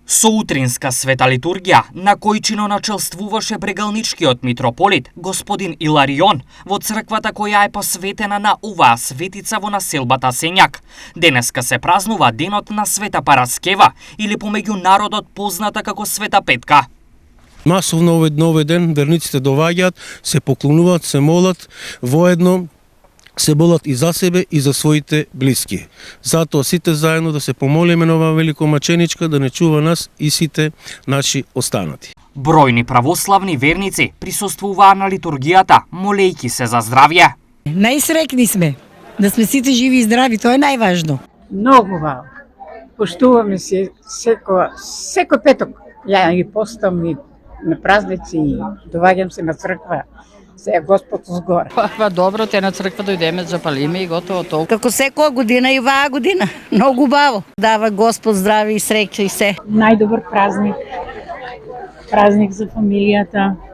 Со утринска света литургија, на којчино начелствуваше прегалничкиот митрополит, господин Иларион, во црквата која е посветена на оваа светица во населбата Сењак. Денеска се празнува денот на Света Параскева, или помеѓу народот позната како Света Петка. Масовно овој ден верниците доаѓаат, се поклонуваат, се молат, воедно се молат и за себе и за своите блиски. Затоа сите заедно да се помолиме на оваа великомаченичка да не чува нас и сите наши останати. Бројни православни верници присуствуваа на литургијата, молејки се за здравје. Најсрекни сме да сме сите живи и здрави, тоа е најважно. Многу вау. Поштуваме се секој петок. Ја ги постам и на празници и доваѓам се на црква. Се Господ згоре. Па добро, те на црква дојдеме, запалиме и готово толку. Како секоја година и оваа година. Многу убаво. Дава Господ здраве и среќа и се. Најдобар празник. Празник за фамилијата.